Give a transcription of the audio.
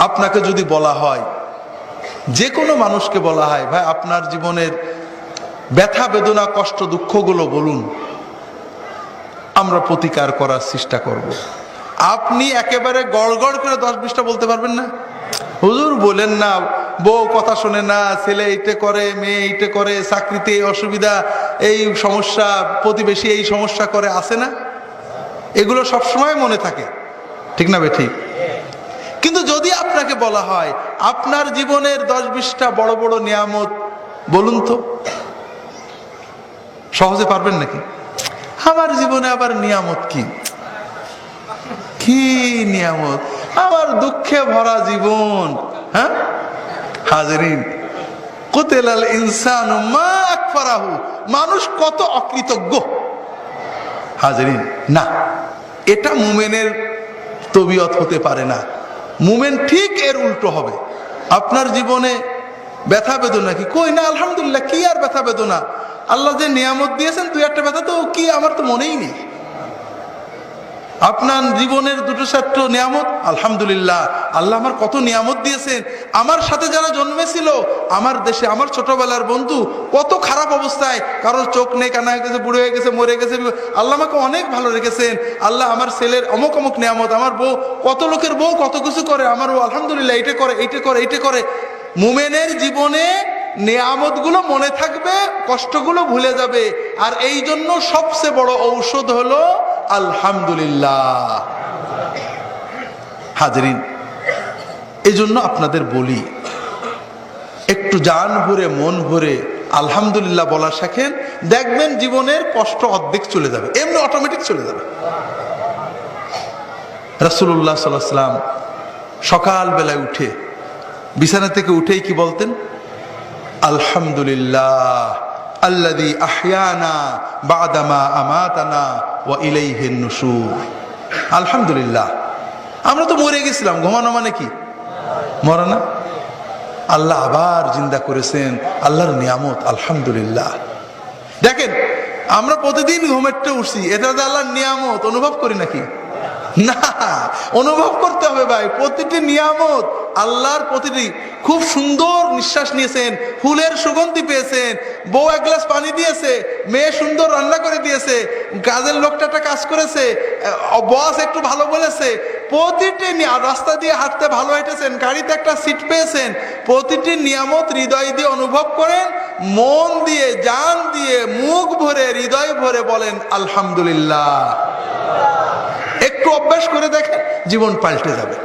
আপনাকে যদি বলা হয়, যে কোনো মানুষকে বলা হয়, ভাই আপনার জীবনের ব্যথা বেদনা কষ্ট দুঃখগুলো বলুন, আমরা প্রতিকার করার চেষ্টা করব। আপনি একেবারে গড়গড় করে 10-20টা বলতে পারবেন না? হুজুর বলেন না, বউ কথা শোনে না, ছেলে এইটা করে, মেয়ে এইটা করে, চাকরিতে এই অসুবিধা, এই সমস্যা, প্রতিবেশী এই সমস্যা করে, আছে না? এগুলো সবসময় মনে থাকে, ঠিক না বেঠিক? কিন্তু যদি আপনাকে বলা হয় আপনার জীবনের 10-20টা বড় বড় নিয়ামত বলুন তো, সহজে পারবেন নাকি? আমার জীবনে আবার নিয়ামত কি? কি নিয়ামত? আমার দুঃখে ভরা জীবন। হ্যাঁ হাজরিন, কুতিলাল ইনসানু মা আকফারাহু, মানুষ কত অকৃতজ্ঞ। হাজরিন, না, এটা মুমিনের তবিয়ত হতে পারে না। মুমিন ঠিক এর উল্টো হবে। আপনার জীবনে ব্যথা বেদনা কি? কই না, আলহামদুলিল্লাহ, কি আর ব্যথা বেদনা? আল্লাহ যে নিয়ামত দিয়েছেন, 2-1টা ব্যথা তো কি, আমার তো মনেই নেই। আপনার জীবনের 2-4টা নিয়ামত, আলহামদুলিল্লাহ, আল্লাহ আমার কত নিয়ামত দিয়েছেন। আমার সাথে যারা জন্মেছিল আমার দেশে, আমার ছোটবেলার বন্ধু, কত খারাপ অবস্থায়, কারোর চোখ নেই, কানা হয়ে গেছে, বুড়ো হয়ে গেছে, মরে গেছে, আল্লাহ আমাকে অনেক ভালো রেখেছেন। আল্লাহ আমার ছেলের অমুক অমুক নিয়ামত, আমার বউ, কত লোকের বউ কত কিছু করে, আমার বউ আলহামদুলিল্লাহ এইটা করে, এইটা করে, এইটা করে। মুমিনের জীবনে নিয়ামত গুলো মনে থাকবে, কষ্টগুলো ভুলে যাবে। আর এই জন্য সবচেয়ে বড় ঔষধ হলো আলহামদুলিল্লাহ। হাজরিন, এই জন্য আপনাদের বলি, একটু জান ভরে মন ভরে আলহামদুলিল্লাহ বলা শেখেন, দেখবেন জীবনের কষ্ট অর্ধেক চলে যাবে, এমনি অটোমেটিক চলে যাবে। রাসূলুল্লাহ সাল্লাল্লাহু আলাইহি ওয়াসাল্লাম সকাল বেলায় উঠে, বিছানা থেকে উঠেই কি বলতেন? আলহামদুলিল্লাহ আল্লাযী আহয়ানা বা'দামা আমাতানা ওয়া ইলাইহিন নুশুর। আলহামদুলিল্লাহ, আমরা তো মরে গেছিলাম, ঘুমানো মানে কি? মরা না? আল্লাহ আবার জিন্দা করেছেন, আল্লাহর নিয়ামত, আলহামদুলিল্লাহ। দেখেন, আমরা প্রতিদিন ঘুমেরটা উঠছি, এটা যে আল্লাহর নিয়ামত অনুভব করি নাকি? না, অনুভব করতে হবে ভাই। প্রতিটি নিয়ামত আল্লাহর, প্রতিটি। খুব সুন্দর নিঃশ্বাস নিয়েছেন, ফুলের সুগন্ধি পেয়েছেন, বউ 1 গ্লাস পানি দিয়েছে, মেয়ে সুন্দর রান্না করে দিয়েছে, কাজের লোকটা একটা কাজ করেছে, বস একটু ভালো বলেছে, প্রতিটি রাস্তা দিয়ে হাঁটতে ভালো হেঁটেছেন, গাড়িতে একটা সিট পেয়েছেন। প্রতিটি নিয়ামত হৃদয় দিয়ে অনুভব করেন, মন দিয়ে, জান দিয়ে, মুখ ভরে, হৃদয় ভরে বলেন আলহামদুলিল্লাহ। একটু অভ্যাস করে দেখেন, জীবন পাল্টে যাবে।